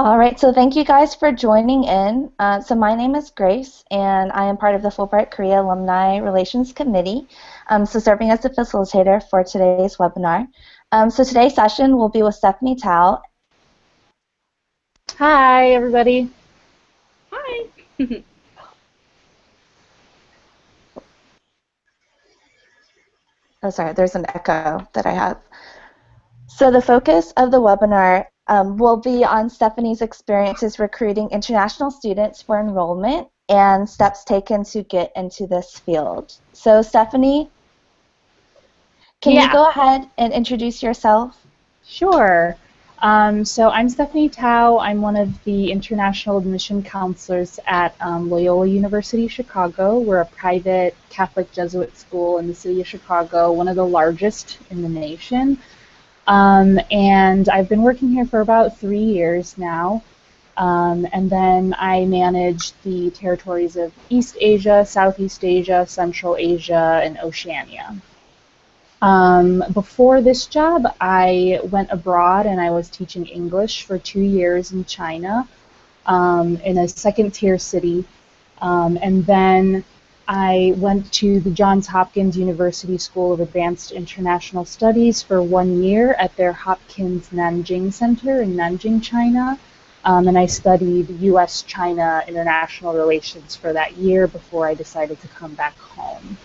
All right, so thank you guys for joining in. So my name is Grace, and I am part of the Fulbright Korea Alumni Relations Committee, so serving as the facilitator for today's webinar. So today's session will be with Stephanie Tao. Hi, everybody. Hi. Oh, sorry, there's an echo that I have. So the focus of the webinar will be on Stephanie's experiences recruiting international students for enrollment and steps taken to get into this field. So Stephanie, can you go ahead and introduce yourself? Sure. So I'm Stephanie Tao. I'm one of the international admission counselors at Loyola University, Chicago. We're a private Catholic Jesuit school in the city of Chicago, one of the largest in the nation. And I've been working here for about 3 years now. And then I manage the territories of East Asia, Southeast Asia, Central Asia, and Oceania. Before this job, I went abroad and I was teaching English for 2 years in China, in a second-tier city. And then I went to the Johns Hopkins University School of Advanced International Studies for 1 year at their Hopkins Nanjing Center in Nanjing, China. And I studied U.S.-China international relations for that year before I decided to come back home.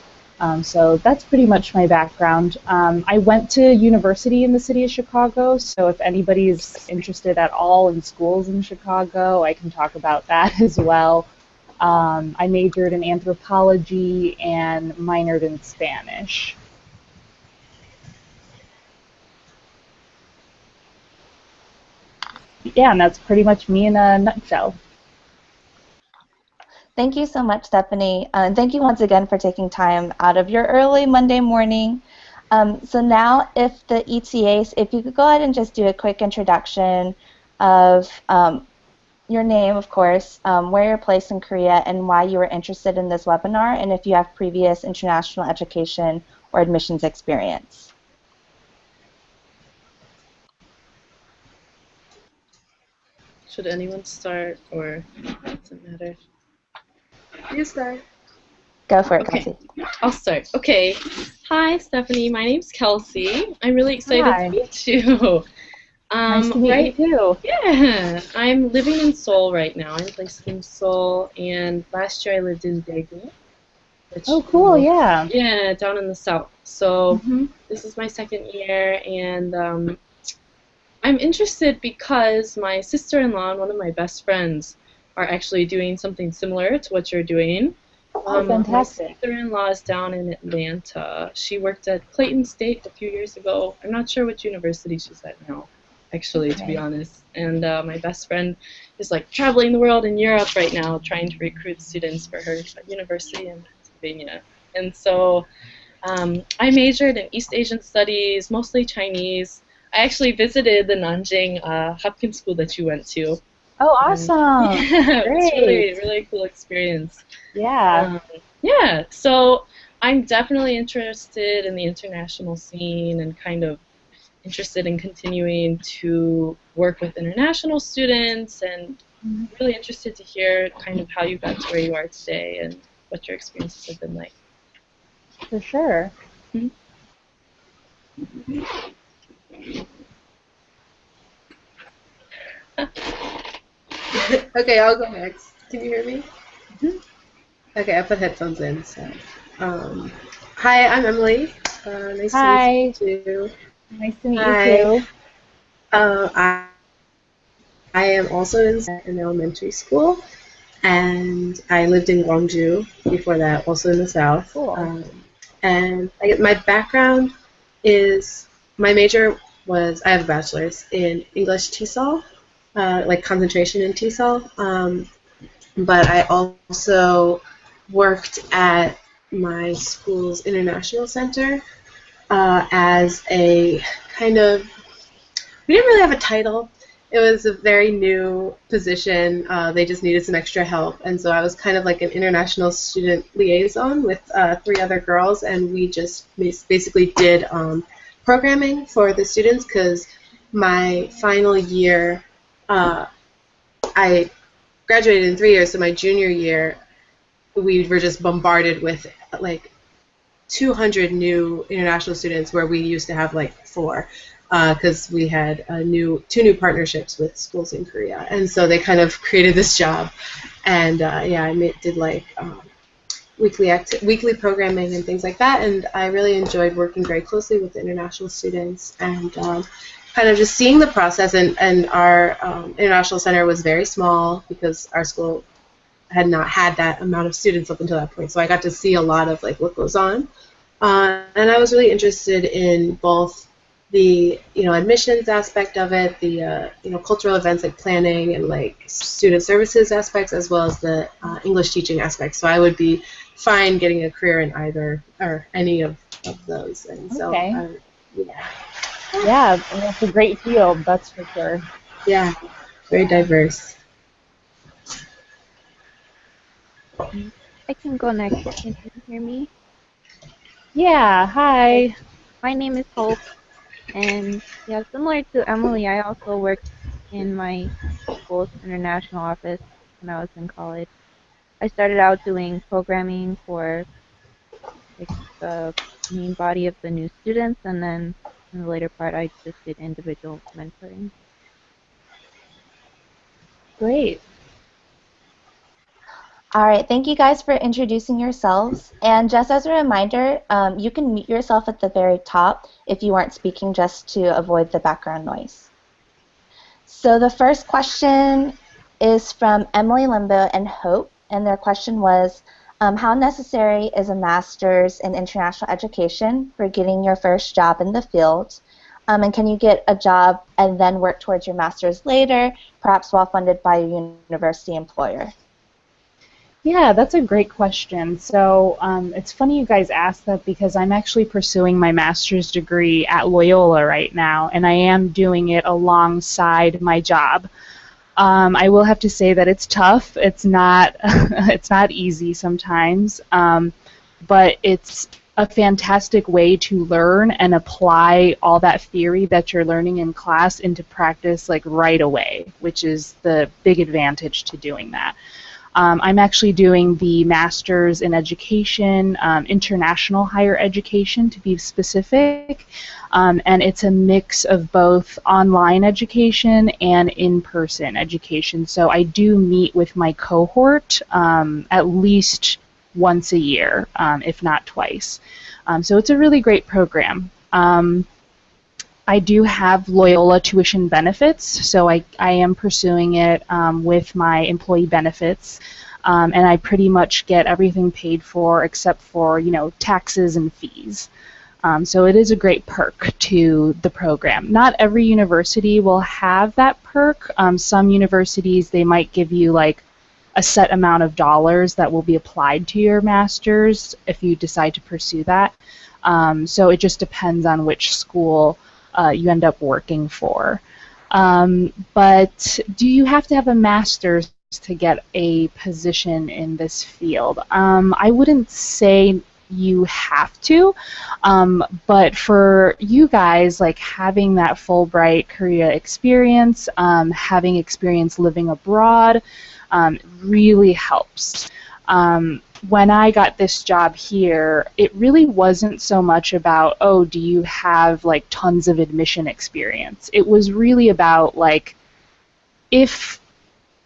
So that's pretty much my background. I went to university in the city of Chicago, so if anybody's interested at all in schools in Chicago, I can talk about that as well. I majored in anthropology and minored in Spanish. Yeah, and that's pretty much me in a nutshell. Thank you so much, Stephanie. And thank you once again for taking time out of your early Monday morning. So now if the ETAs, if you could go ahead and just do a quick introduction of your name, of course, where you're placed in Korea, and why you were interested in this webinar, and if you have previous international education or admissions experience. Should anyone start, or does it matter? You start. Go for it, Okay. Kelsey. I'll start. Okay. Hi, Stephanie. My name's Kelsey. I'm really excited to meet you. Nice to meet you too. Yeah. I'm living in Seoul right now. I'm placed in Seoul, and last year I lived in Daegu. Oh, cool, yeah. Yeah, down in the south. So this is my second year, and I'm interested because my sister-in-law and one of my best friends are actually doing something similar to what you're doing. Oh, fantastic. My sister-in-law is down in Atlanta. She worked at Clayton State a few years ago. I'm not sure which university she's at now, actually, to be honest. And my best friend is like traveling the world in Europe right now, trying to recruit students for her university in Pennsylvania. And so I majored in East Asian Studies, mostly Chinese. I actually visited the Nanjing Hopkins School that you went to. Oh, awesome! Yeah, Great. It's really, really cool experience. Yeah. Yeah, so I'm definitely interested in the international scene and kind of interested in continuing to work with international students, and really interested to hear kind of how you got to where you are today and what your experiences have been like. For sure. Okay, I'll go next. Can you hear me? Okay, I put headphones in. So, hi, I'm Emily. Nice to meet you. Nice to meet you too. I am also in elementary school, and I lived in Gwangju before that, also in the south. Cool. And my background is, my major was, I have a bachelor's in English TESOL, like concentration in TESOL. But I also worked at my school's international center as a kind of, we didn't really have a title. It was a very new position. They just needed some extra help. And so I was kind of like an international student liaison with 3 other girls, and we just basically did programming for the students, because my final year I graduated in 3 years, so my junior year, we were just bombarded with like 200 new international students where we used to have like 4, because we had two new partnerships with schools in Korea, and so they kind of created this job, and yeah, did like weekly programming and things like that, and I really enjoyed working very closely with the international students and kind of just seeing the process. And our international center was very small because our school had not had that amount of students up until that point, so I got to see a lot of like what goes on. And I was really interested in both the admissions aspect of it, the cultural events like planning and like student services aspects, as well as the English teaching aspects. So I would be fine getting a career in either or any of those. And so yeah. Yeah, it's a great field, that's for sure. Yeah, very diverse. I can go next. Can you hear me? Yeah, hi. My name is Hope, and yeah, similar to Emily, I also worked in my school's international office when I was in college. I started out doing programming for like the main body of the new students, and then in the later part, I just did individual mentoring. Great. All right, thank you guys for introducing yourselves. And just as a reminder, you can mute yourself at the very top if you aren't speaking, just to avoid the background noise. So the first question is from Emily Limbo and Hope, and their question was, how necessary is a master's in international education for getting your first job in the field? And can you get a job and then work towards your master's later, perhaps while funded by your university employer? Yeah, that's a great question. So it's funny you guys asked that because I'm actually pursuing my master's degree at Loyola right now, and I am doing it alongside my job. I will have to say that it's tough. It's not it's not easy sometimes, but it's a fantastic way to learn and apply all that theory that you're learning in class into practice like right away, which is the big advantage to doing that. I'm actually doing the Master's in Education, International Higher Education to be specific, and it's a mix of both online education and in-person education. So I do meet with my cohort at least once a year, if not twice. So it's a really great program. I do have Loyola tuition benefits, so I am pursuing it with my employee benefits, and I pretty much get everything paid for except for, taxes and fees. So it is a great perk to the program. Not every university will have that perk. Some universities, they might give you like a set amount of dollars that will be applied to your master's if you decide to pursue that. So it just depends on which school you end up working for. But do you have to have a master's to get a position in this field? I wouldn't say you have to, but for you guys, like having that Fulbright Korea experience, having experience living abroad, really helps. When I got this job here, it really wasn't so much about, oh, do you have like tons of admission experience? It was really about like, if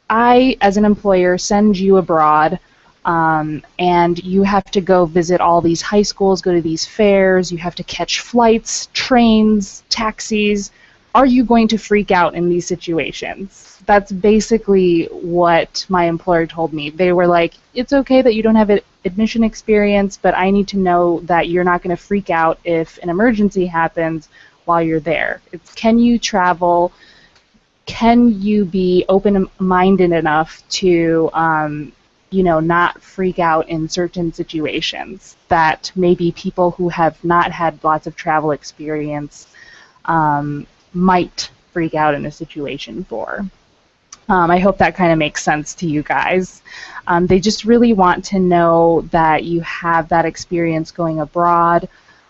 I, as an employer, send you abroad and you have to go visit all these high schools, go to these fairs, you have to catch flights, trains, taxis, are you going to freak out in these situations? That's basically what my employer told me. They were like, it's okay that you don't have admission experience, but I need to know that you're not going to freak out if an emergency happens while you're there. It's, can you travel? Can you be open-minded enough to, not freak out in certain situations that maybe people who have not had lots of travel experience might freak out in a situation for. I hope that kind of makes sense to you guys. They just really want to know that you have that experience going abroad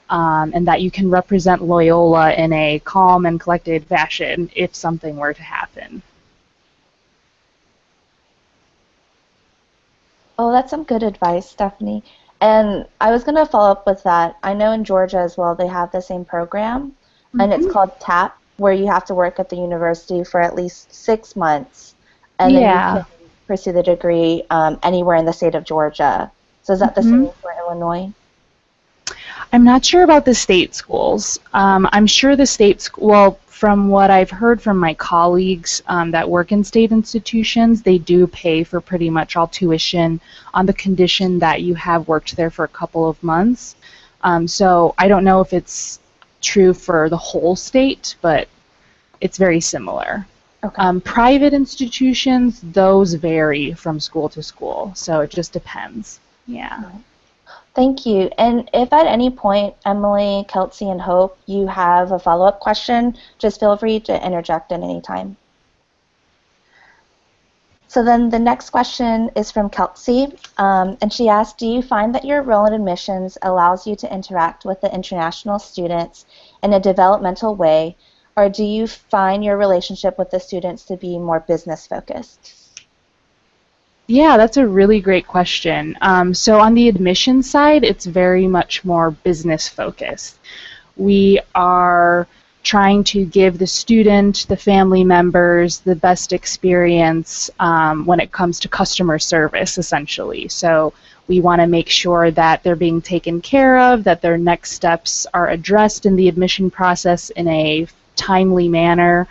and that you can represent Loyola in a calm and collected fashion if something were to happen. Oh, that's some good advice, Stephanie. And I was going to follow up with that. I know in Georgia as well, they have the same program, and it's Hmm. called TAP, where you have to work at the university for at least 6 months, and then you Yeah. can pursue the degree anywhere in the state of Georgia. So is that the Hmm. same for Illinois? I'm not sure about the state schools. I'm sure the well, from what I've heard from my colleagues that work in state institutions, they do pay for pretty much all tuition on the condition that you have worked there for a couple of months. So I don't know if it's true for the whole state, but it's very similar. Okay. Private institutions, those vary from school to school, so it just depends. Yeah. Thank you. And if at any point, Emily, Kelsey, and Hope, you have a follow-up question, just feel free to interject at any time. So then the next question is from Kelsey, and she asked, do you find that your role in admissions allows you to interact with the international students in a developmental way, or do you find your relationship with the students to be more business focused? Yeah, that's a really great question. So on the admission side, it's very much more business focused. We are trying to give the student, the family members, the best experience when it comes to customer service, essentially. So we want to make sure that they're being taken care of, that their next steps are addressed in the admission process in a timely manner.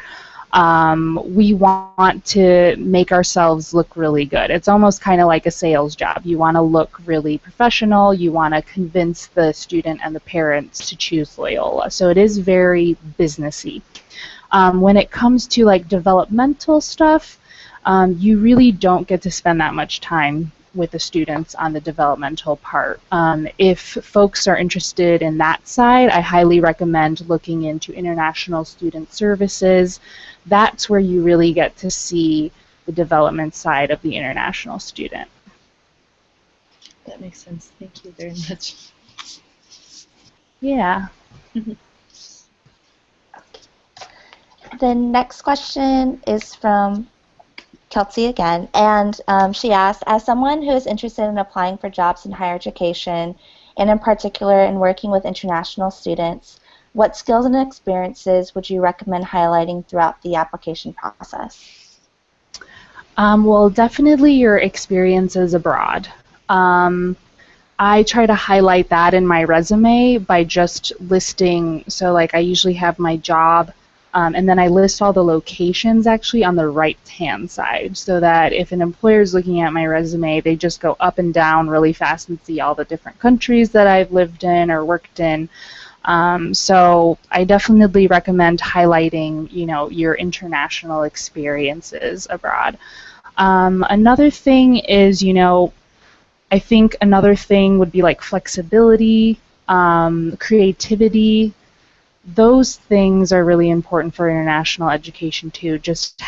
We want to make ourselves look really good. It's almost kind of like a sales job. You want to look really professional. You want to convince the student and the parents to choose Loyola. So it is very businessy. When it comes to like developmental stuff, you really don't get to spend that much time with the students on the developmental part. If folks are interested in that side, I highly recommend looking into international student services. That's where you really get to see the development side of the international student. That makes sense. Thank you very much. Yeah. The next question is from Kelsey again, and she asked, as someone who is interested in applying for jobs in higher education, and in particular in working with international students, what skills and experiences would you recommend highlighting throughout the application process? Well, definitely your experiences abroad. I try to highlight that in my resume by just listing, so like I usually have my job, and then I list all the locations actually on the right-hand side, so that if an employer is looking at my resume, they just go up and down really fast and see all the different countries that I've lived in or worked in. So I definitely recommend highlighting, your international experiences abroad. Another thing is, I think another thing would be like flexibility, creativity. Those things are really important for international education too. Just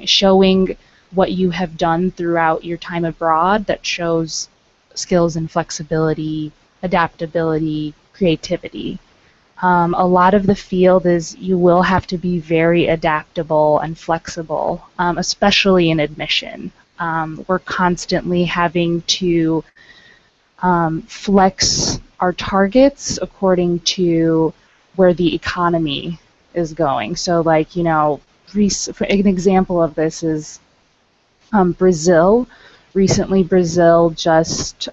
showing what you have done throughout your time abroad that shows skills in flexibility, adaptability, creativity. A lot of the field is you will have to be very adaptable and flexible, especially in admission. We're constantly having to flex our targets according to where the economy is going. So like, an example of this is Brazil. Recently, Brazil just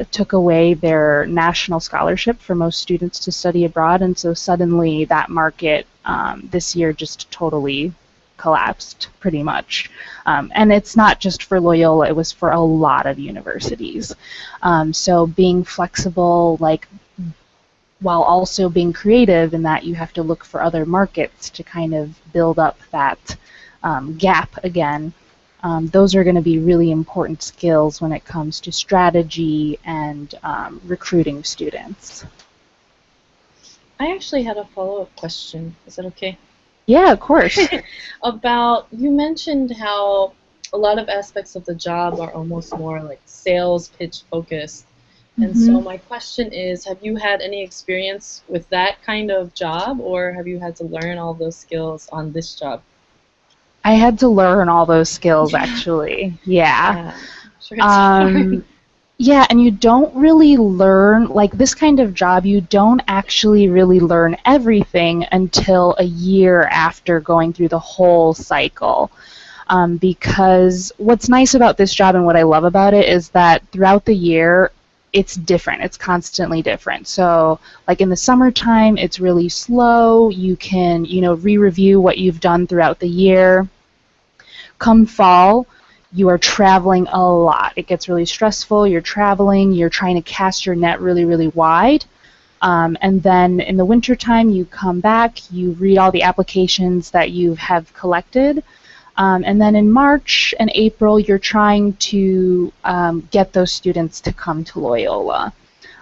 took away their national scholarship for most students to study abroad, and so suddenly that market this year just totally collapsed, pretty much. And it's not just for Loyola, it was for a lot of universities. So being flexible, like, while also being creative in that you have to look for other markets to kind of build up that gap again. Those are going to be really important skills when it comes to strategy and recruiting students. I actually had a follow-up question. Is that okay? Yeah, of course. You mentioned how a lot of aspects of the job are almost more like sales pitch focused. And so my question is, have you had any experience with that kind of job, or have you had to learn all those skills on this job? I had to learn all those skills, actually. Yeah. Sure, it's hard. Yeah, and you don't really learn, like this kind of job, you don't actually really learn everything until a year after going through the whole cycle. Because what's nice about this job and what I love about it is that throughout the year, it's different. It's constantly different. So, like in the summertime, it's really slow. You can, re-review what you've done throughout the year. Come fall, you are traveling a lot. It gets really stressful. You're traveling. You're trying to cast your net really, really wide. And then in the wintertime, you come back. You read all the applications that you have collected. And then in March and April, you're trying to get those students to come to Loyola.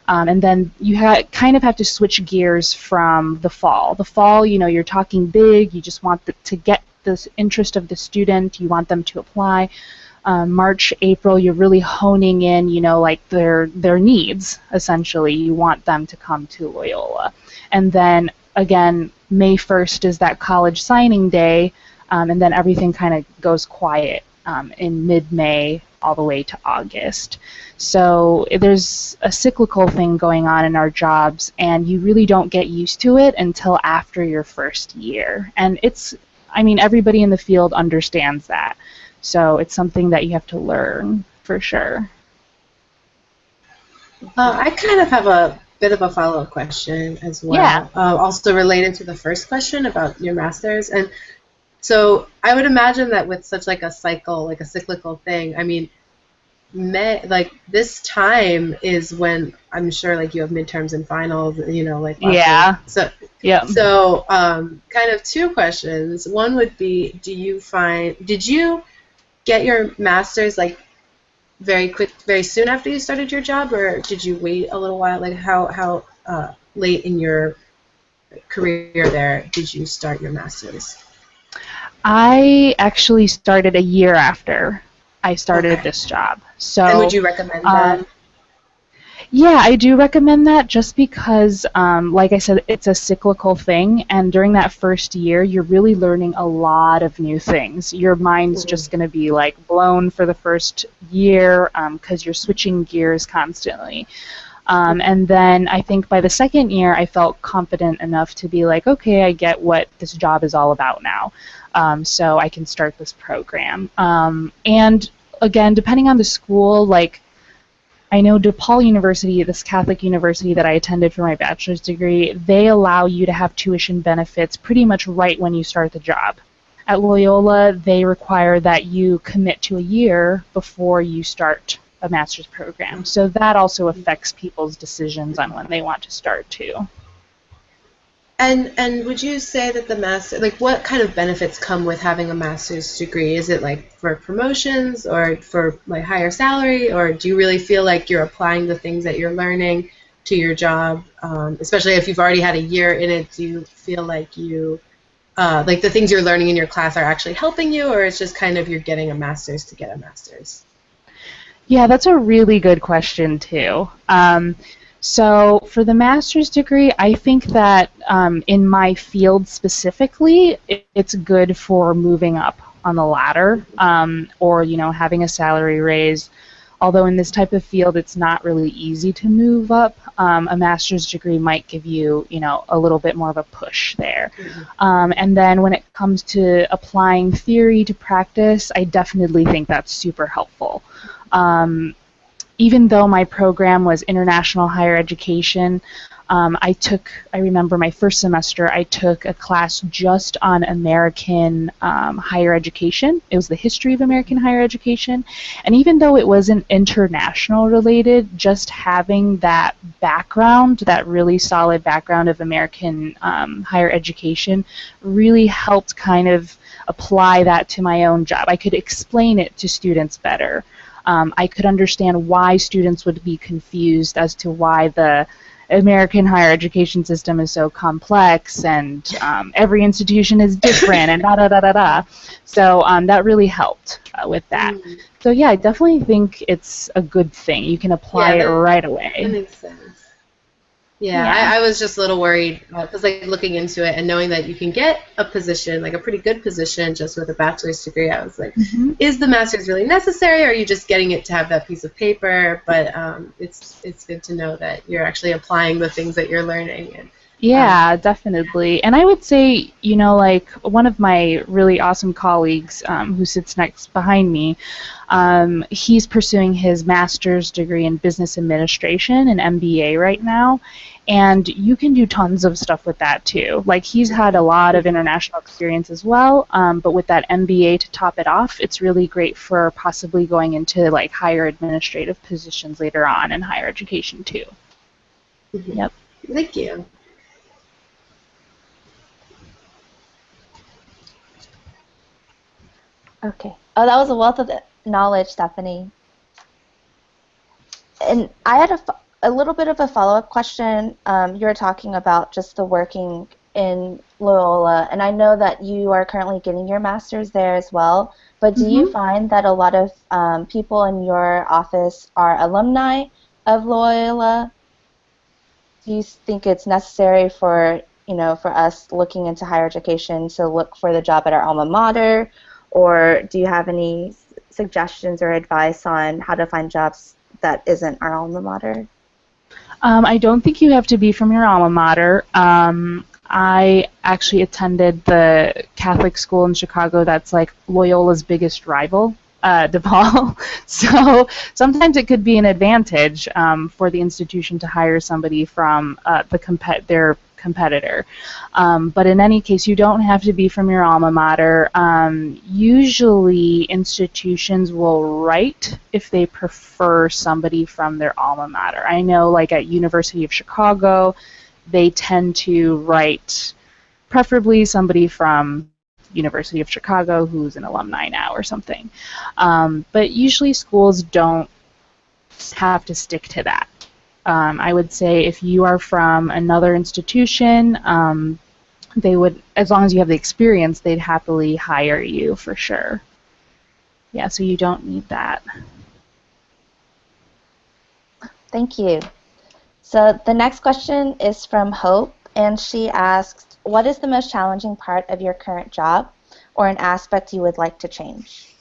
And then you kind of have to switch gears from the fall. The fall, you're talking big. You just want to get the interest of the student. You want them to apply. March, April, you're really honing in, like their needs, essentially. You want them to come to Loyola. And then, again, May 1st is that college signing day. And then everything kind of goes quiet in mid-May all the way to August. So there's a cyclical thing going on in our jobs, and you really don't get used to it until after your first year. And everybody in the field understands that. So it's something that you have to learn for sure. I kind of have a bit of a follow-up question as well. Yeah. Also related to the first question about your master's. And so I would imagine that with such like a cycle, like a cyclical thing, this time is when I'm sure like you have midterms and finals, like yeah. So yeah. So kind of two questions. One would be, did you get your master's like very soon after you started your job, or did you wait a little while? Like how late in your career there did you start your master's? I actually started a year after I started this job. So, and would you recommend that? Yeah, I do recommend that just because, like I said, it's a cyclical thing, and during that first year, you're really learning a lot of new things. Your mind's just going to be like blown for the first year because you're switching gears constantly. And then I think by the second year, I felt confident enough to be like, okay, I get what this job is all about now. So I can start this program. And again, depending on the school, like I know DePaul University, this Catholic university that I attended for my bachelor's degree, they allow you to have tuition benefits pretty much right when you start the job. At Loyola, they require that you commit to a year before you start a master's program. So that also affects people's decisions on when they want to start too. And would you say that the master, like what kind of benefits come with having a master's degree? Is it like for promotions or for like higher salary, or do you really feel like you're applying the things that you're learning to your job? Especially if you've already had a year in it, do you feel like like the things you're learning in your class are actually helping you, or it's just kind of you're getting a master's to get a master's? Yeah, that's a really good question too. So for the master's degree, I think that in my field specifically, it's good for moving up on the ladder or, having a salary raise. Although in this type of field, it's not really easy to move up. A master's degree might give you, a little bit more of a push there. And then when it comes to applying theory to practice, I definitely think that's super helpful. Even though my program was international higher education, I remember my first semester, I took a class just on American higher education. It was the history of American higher education. And even though it wasn't international related, just having that background, that really solid background of American higher education really helped kind of apply that to my own job. I could explain it to students better. I could understand why students would be confused as to why the American higher education system is so complex and every institution is different and da-da-da-da-da. So that really helped with that. So yeah, I definitely think it's a good thing. You can apply it right away. That makes sense. Yeah, Yeah. I was just a little worried because like looking into it and knowing that you can get a position, like a pretty good position just with a bachelor's degree, I was like, Hmm. is the master's really necessary or are you just getting it to have that piece of paper? But it's good to know that you're actually applying the things that you're learning. And Yeah, definitely. And I would say, like one of my really awesome colleagues who sits next behind me, he's pursuing his master's degree in business administration, an MBA right now. And you can do tons of stuff with that too. Like he's had a lot of international experience as well, but with that MBA to top it off, it's really great for possibly going into like higher administrative positions later on in higher education too. Yep. thank you. Okay. Oh, that was a wealth of knowledge, Stephanie. And I had a little bit of a follow-up question. You were talking about just the working in Loyola, and I know that you are currently getting your master's there as well, but do you find that a lot of people in your office are alumni of Loyola? Do you think it's necessary for, for us looking into higher education to look for the job at our alma mater, or do you have any suggestions or advice on how to find jobs that isn't our alma mater? I don't think you have to be from your alma mater. I actually attended the Catholic school in Chicago that's like Loyola's biggest rival, DePaul. So sometimes it could be an advantage for the institution to hire somebody from their competitor. But in any case, you don't have to be from your alma mater. Usually institutions will write if they prefer somebody from their alma mater. I know like at University of Chicago, they tend to write preferably somebody from University of Chicago who's an alumni now or something. But usually schools don't have to stick to that. I would say if you are from another institution, they would, as long as you have the experience, they'd happily hire you for sure. Yeah, so you don't need that. Thank you. So the next question is from Hope, and she asks, what is the most challenging part of your current job or an aspect you would like to change?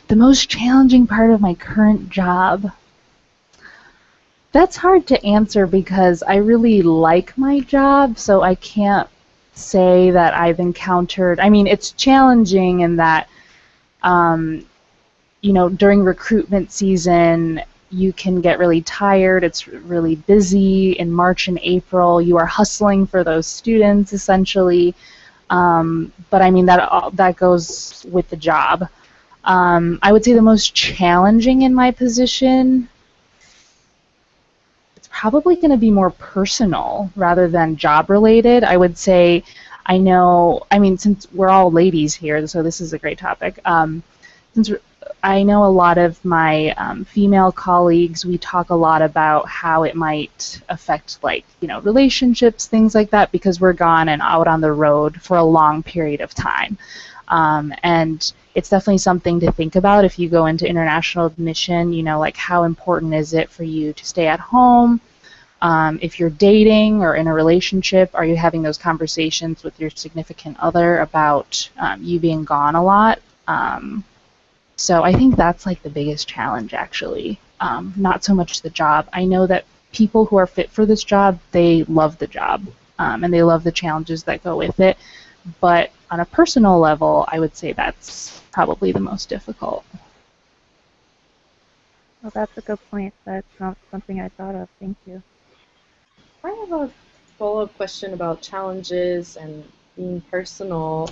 The most challenging part of my current job? That's hard to answer because I really like my job, so I can't say that I've encountered, I mean, it's challenging in that, during recruitment season, you can get really tired. It's really busy in March and April. You are hustling for those students, essentially. But I mean, that goes with the job. I would say the most challenging in my position, it's probably going to be more personal rather than job related. I would say, since we're all ladies here, so this is a great topic. Since I know a lot of my female colleagues, we talk a lot about how it might affect, relationships, things like that, because we're gone and out on the road for a long period of time. And it's definitely something to think about if you go into international admission, how important is it for you to stay at home? If you're dating or in a relationship, are you having those conversations with your significant other about you being gone a lot? So I think that's like the biggest challenge, actually. Not so much the job. I know that people who are fit for this job, they love the job, and they love the challenges that go with it. But on a personal level, I would say that's probably the most difficult. Well, that's a good point. That's not something I thought of. Thank you. I have a follow-up question about challenges and being personal.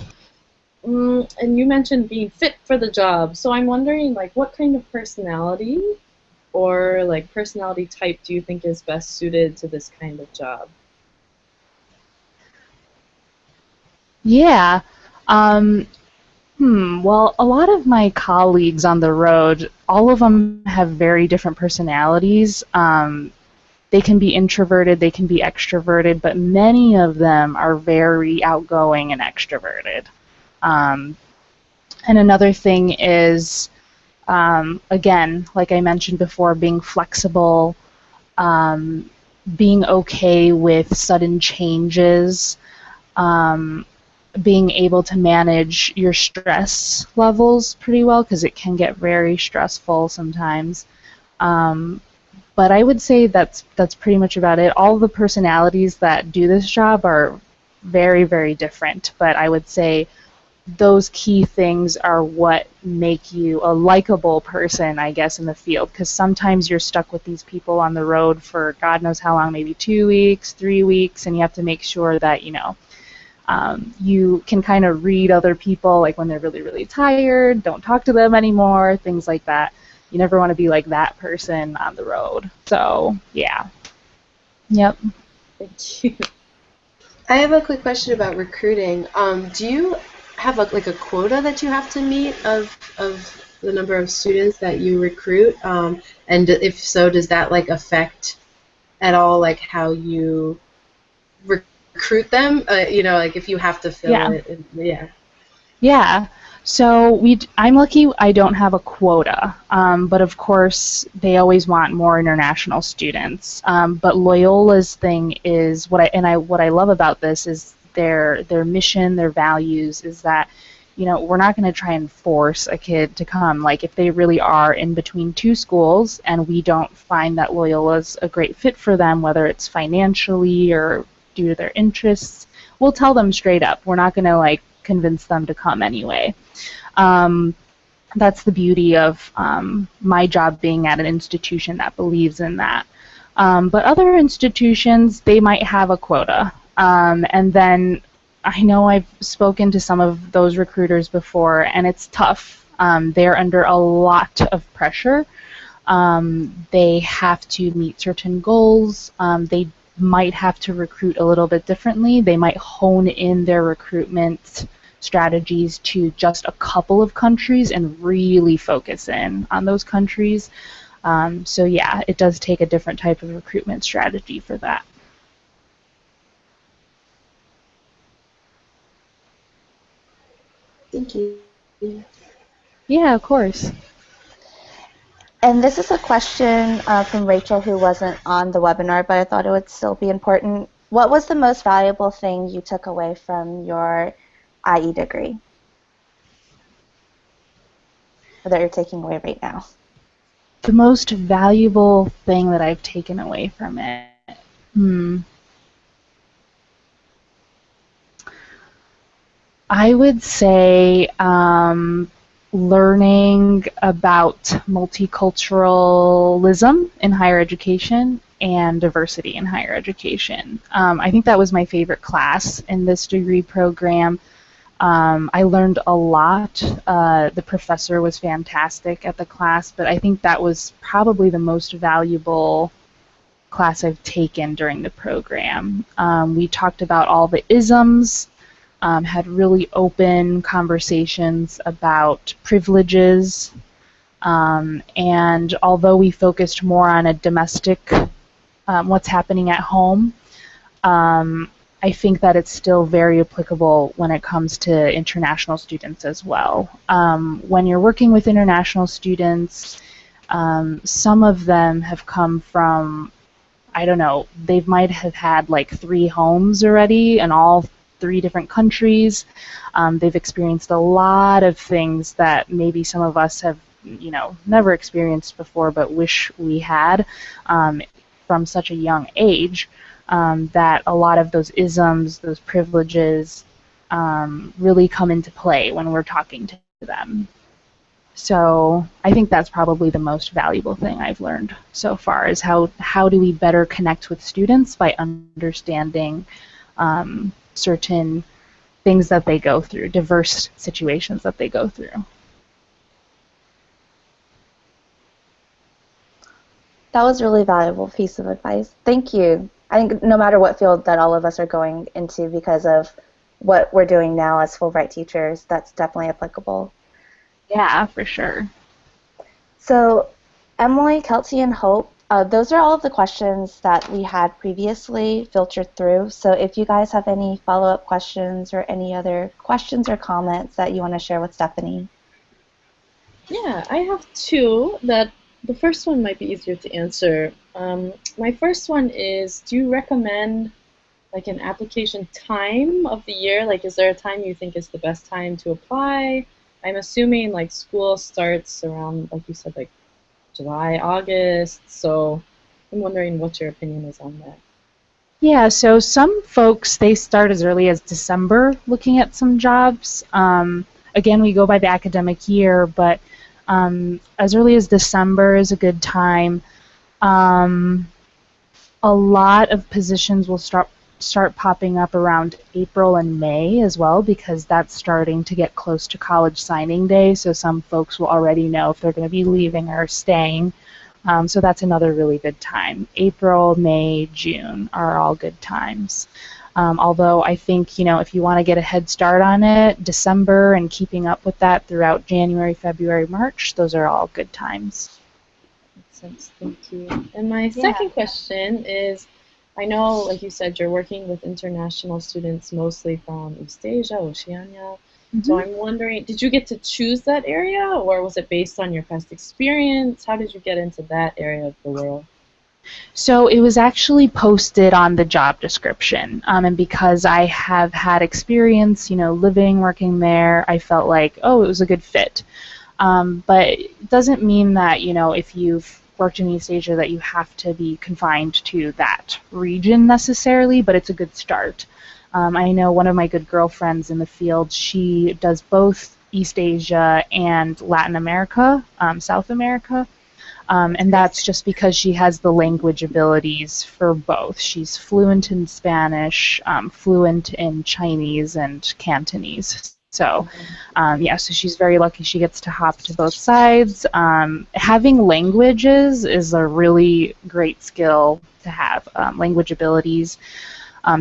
And you mentioned being fit for the job, so I'm wondering, what kind of personality or personality type do you think is best suited to this kind of job? Yeah. Well, a lot of my colleagues on the road, all of them have very different personalities. They can be introverted, they can be extroverted, but many of them are very outgoing and extroverted. And another thing is, again, like I mentioned before, being flexible. being okay with sudden changes, being able to manage your stress levels pretty well, because it can get very stressful sometimes. But I would say that's pretty much about it. All the personalities that do this job are very, very different, but I would say those key things are what make you a likable person, I guess, in the field, because sometimes you're stuck with these people on the road for God knows how long, maybe 2 weeks, 3 weeks, and you have to make sure that, you can kind of read other people, like when they're really, really tired, don't talk to them anymore, things like that. You never want to be like that person on the road. So, yeah. Yep. Thank you. I have a quick question about recruiting. Do you have like a quota that you have to meet of the number of students that you recruit? And if so, does that like affect at all like how you recruit them? Like if you have to fill it. Yeah. Yeah. So I'm lucky I don't have a quota, but of course they always want more international students. But Loyola's thing is what I love about this is their mission, their values is that we're not going to try and force a kid to come. Like if they really are in between two schools and we don't find that Loyola's a great fit for them, whether it's financially or due to their interests, we'll tell them straight up. We're not going to convince them to come anyway. That's the beauty of my job being at an institution that believes in that. But other institutions, they might have a quota. And then I know I've spoken to some of those recruiters before, and it's tough. They're under a lot of pressure. They have to meet certain goals. They might have to recruit a little bit differently. They might hone in their recruitment strategies to just a couple of countries and really focus in on those countries. So yeah, it does take a different type of recruitment strategy for that. Thank you. Yeah, of course. And this is a question from Rachel who wasn't on the webinar, but I thought it would still be important. What was the most valuable thing you took away from your IE degree? Or that you're taking away right now? The most valuable thing that I've taken away from it? I would say learning about multiculturalism in higher education and diversity in higher education. I think that was my favorite class in this degree program. I learned a lot. The professor was fantastic at the class, but I think that was probably the most valuable class I've taken during the program. We talked about all the isms, had really open conversations about privileges, and although we focused more on a domestic, what's happening at home, I think that it's still very applicable when it comes to international students as well. When you're working with international students, some of them have come from, I don't know, they might have had like 3 homes already in all 3 different countries. They've experienced a lot of things that maybe some of us have, never experienced before but wish we had from such a young age. That a lot of those isms, those privileges, really come into play when we're talking to them. So I think that's probably the most valuable thing I've learned so far is how do we better connect with students by understanding certain things that they go through, diverse situations that they go through. That was a really valuable piece of advice. Thank you. I think no matter what field that all of us are going into because of what we're doing now as Fulbright teachers, that's definitely applicable. Yeah, for sure. So Emily, Kelsey, and Hope, those are all of the questions that we had previously filtered through. So if you guys have any follow-up questions or any other questions or comments that you want to share with Stephanie. Yeah, I have 2 that the first one might be easier to answer. My first one is, do you recommend like an application time of the year? Like, is there a time you think is the best time to apply? I'm assuming like school starts around, like you said, like July, August. So I'm wondering what your opinion is on that. Yeah, so some folks, they start as early as December looking at some jobs. Again, we go by the academic year, but as early as December is a good time. A lot of positions will start popping up around April and May as well, because that's starting to get close to college signing day, so some folks will already know if they're going to be leaving or staying. So that's another really good time. April, May, June are all good times. Although I think, if you want to get a head start on it, December and keeping up with that throughout January, February, March, those are all good times. Makes sense. Thank you. And my second question is, I know, like you said, you're working with international students mostly from East Asia, Oceania. So I'm wondering, did you get to choose that area, or was it based on your past experience? How did you get into that area of the world? So it was actually posted on the job description, and because I have had experience, living, working there, I felt like, oh, it was a good fit. But it doesn't mean that, if you've worked in East Asia that you have to be confined to that region necessarily, but it's a good start. I know one of my good girlfriends in the field, she does both East Asia and Latin America, South America, and that's just because she has the language abilities for both. She's fluent in Spanish, fluent in Chinese and Cantonese. So, so she's very lucky she gets to hop to both sides. Having languages is a really great skill to have, language abilities.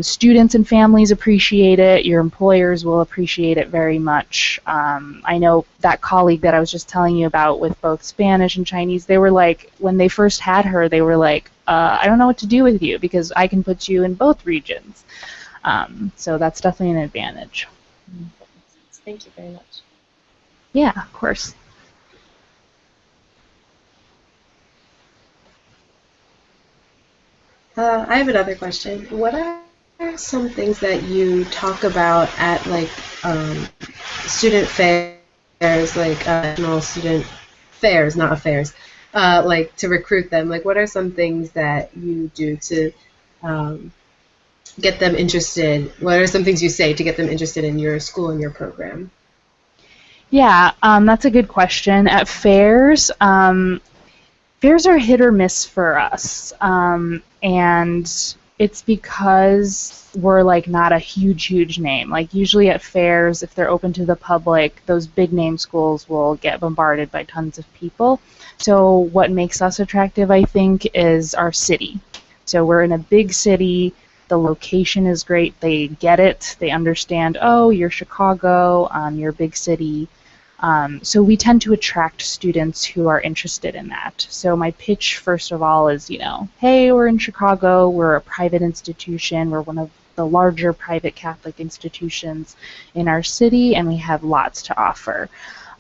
Students and families appreciate it. Your employers will appreciate it very much. I know that colleague that I was just telling you about with both Spanish and Chinese, they were like, when they first had her, they were like, I don't know what to do with you because I can put you in both regions. So that's definitely an advantage. Thank you very much. Yeah, of course. I have another question. What are some things that you talk about at student fairs, national student fairs, not affairs, to recruit them? Like, what are some things that you do to get them interested? What are some things you say to get them interested in your school and your program? Yeah, that's a good question. At fairs, fairs are hit or miss for us, and it's because we're not a huge name. Like usually at fairs, if they're open to the public, those big name schools will get bombarded by tons of people. So what makes us attractive, I think, is our city. So we're in a big city. The location is great. They get it. They understand, oh, you're Chicago, you're a big city. So we tend to attract students who are interested in that. So my pitch, first of all, is, hey, we're in Chicago. We're a private institution. We're one of the larger private Catholic institutions in our city, and we have lots to offer.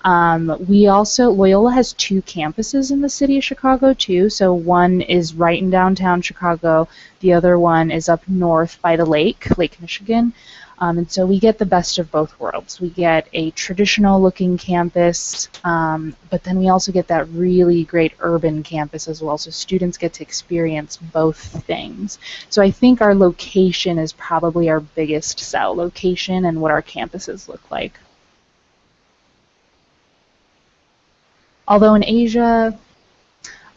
Loyola has 2 campuses in the city of Chicago, too. So one is right in downtown Chicago. The other one is up north by the Lake Michigan. And so we get the best of both worlds. We get a traditional-looking campus, but then we also get that really great urban campus as well, so students get to experience both things. So I think our location is probably our biggest sell, location and what our campuses look like. Although in Asia,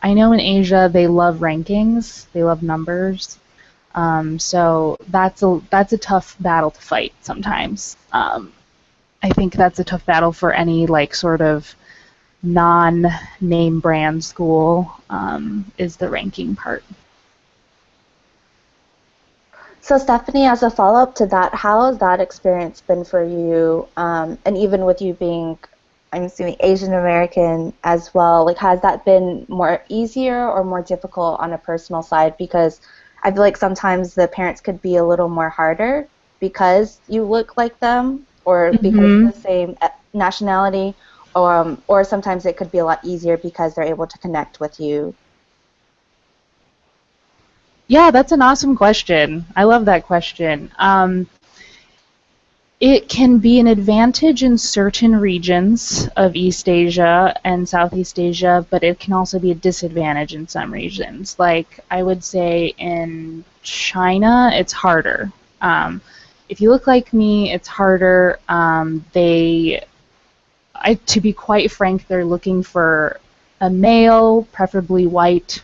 I know in Asia they love rankings, they love numbers. So that's a tough battle to fight sometimes. I think that's a tough battle for any sort of non-name brand school, is the ranking part. So Stephanie, as a follow-up to that, how has that experience been for you? And even with you being, I'm assuming, Asian American as well, has that been more easier or more difficult on a personal side? Because I feel like sometimes the parents could be a little more harder because you look like them or because of the same nationality, or sometimes it could be a lot easier because they're able to connect with you? Yeah, that's an awesome question. I love that question. It can be an advantage in certain regions of East Asia and Southeast Asia, but it can also be a disadvantage in some regions. Like, I would say in China, it's harder. If you look like me, it's harder. To be quite frank, they're looking for a male, preferably white,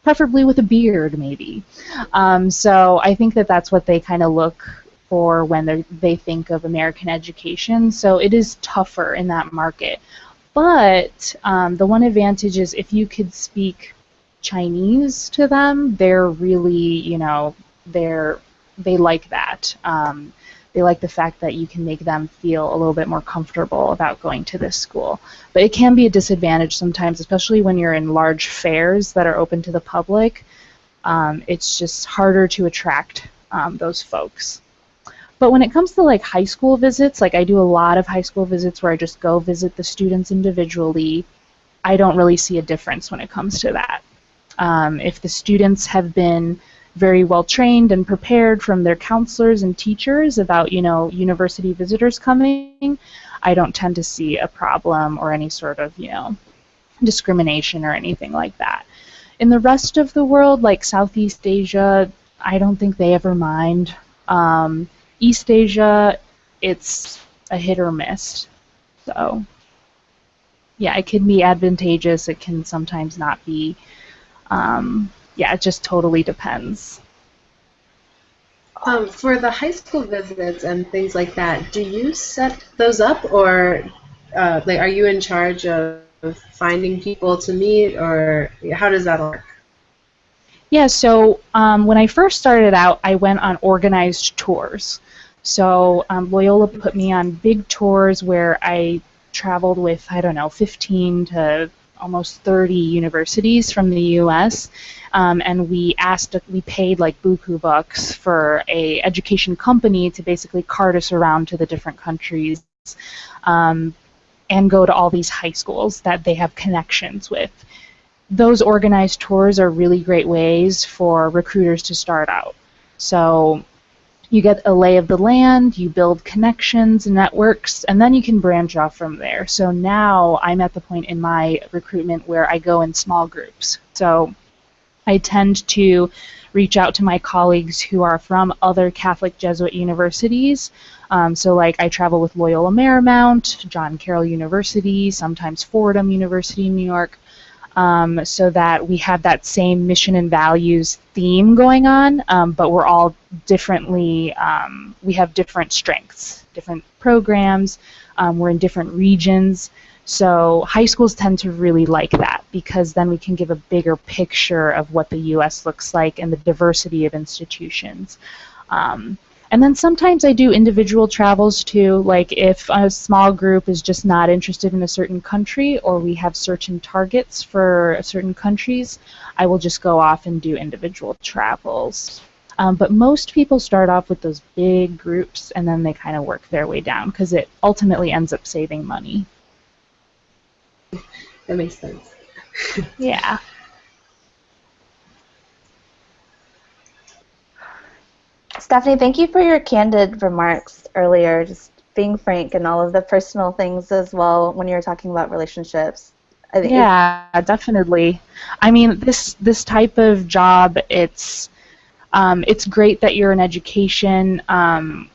preferably with a beard, maybe. So I think that that's what they kind of look for when they think of American education. So it is tougher in that market. But the one advantage is if you could speak Chinese to them, they're really, they like that. They like the fact that you can make them feel a little bit more comfortable about going to this school. But it can be a disadvantage sometimes, especially when you're in large fairs that are open to the public. It's just harder to attract those folks. But when it comes to like high school visits, like I do a lot of high school visits where I just go visit the students individually, I don't really see a difference when it comes to that. If the students have been very well trained and prepared from their counselors and teachers about, university visitors coming, I don't tend to see a problem or any sort of, discrimination or anything like that. In the rest of the world, like Southeast Asia, I don't think they ever mind. East Asia, it's a hit or miss. So, yeah, it can be advantageous. It can sometimes not be. It just totally depends. For the high school visits and things like that, do you set those up, or are you in charge of finding people to meet, or how does that work? Yeah, so when I first started out, I went on organized tours. So Loyola put me on big tours where I traveled with, 15 to almost 30 universities from the U.S. And we paid like buku bucks for a education company to basically cart us around to the different countries and go to all these high schools that they have connections with. Those organized tours are really great ways for recruiters to start out. So you get a lay of the land, you build connections and networks, and then you can branch off from there. So now I'm at the point in my recruitment where I go in small groups. So I tend to reach out to my colleagues who are from other Catholic Jesuit universities. So like I travel with Loyola Marymount, John Carroll University, sometimes Fordham University in New York. So that we have that same mission and values theme going on, but we're all differently, we have different strengths, different programs, we're in different regions. So high schools tend to really like that because then we can give a bigger picture of what the U.S. looks like and the diversity of institutions. And then sometimes I do individual travels too, like if a small group is just not interested in a certain country or we have certain targets for certain countries, I will just go off and do individual travels. But most people start off with those big groups and then they kind of work their way down because it ultimately ends up saving money. That makes sense. Yeah. Stephanie, thank you for your candid remarks earlier, just being frank and all of the personal things as well when you were talking about relationships. I think definitely. I mean, this type of job, it's great that you're in education.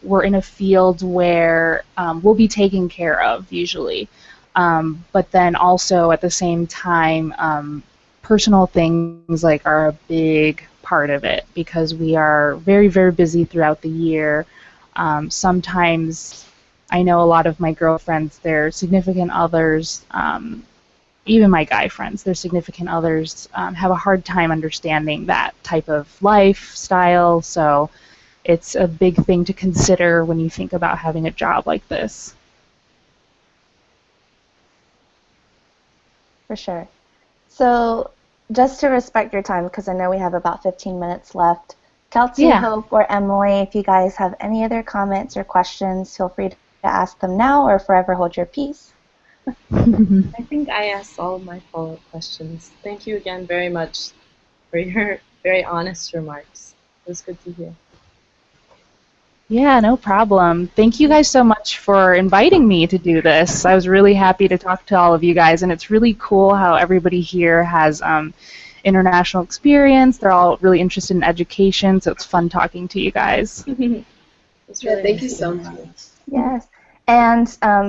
We're in a field where we'll be taken care of usually, but then also at the same time, personal things like are a big part of it because we are very, very busy throughout the year. Sometimes I know a lot of my girlfriends, their significant others, even my guy friends, their significant others have a hard time understanding that type of lifestyle. So it's a big thing to consider when you think about having a job like this. For sure. So just to respect your time, because I know we have about 15 minutes left, Kelsey, Hope, or Emily, if you guys have any other comments or questions, feel free to ask them now or forever hold your peace. I think I asked all of my follow-up questions. Thank you again very much for your very honest remarks. It was good to hear. Yeah, no problem. Thank you guys so much for inviting me to do this. I was really happy to talk to all of you guys, and it's really cool how everybody here has international experience. They're all really interested in education, so it's fun talking to you guys. It's really Thank you nice so to meet much. you. Yes. And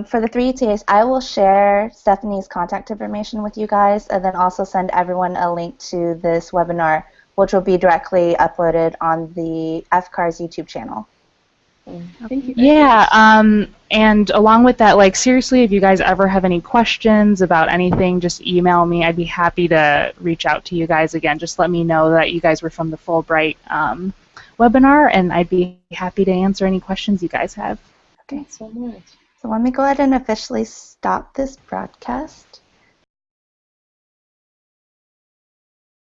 for the three ETAs, I will share Stephanie's contact information with you guys and then also send everyone a link to this webinar, which will be directly uploaded on the FCAR's YouTube channel. Thank you. Yeah, and along with that, like, seriously, if you guys ever have any questions about anything, just email me. I'd be happy to reach out to you guys again. Just let me know that you guys were from the Fulbright webinar, and I'd be happy to answer any questions you guys have. Okay. Thanks so much. So let me go ahead and officially stop this broadcast.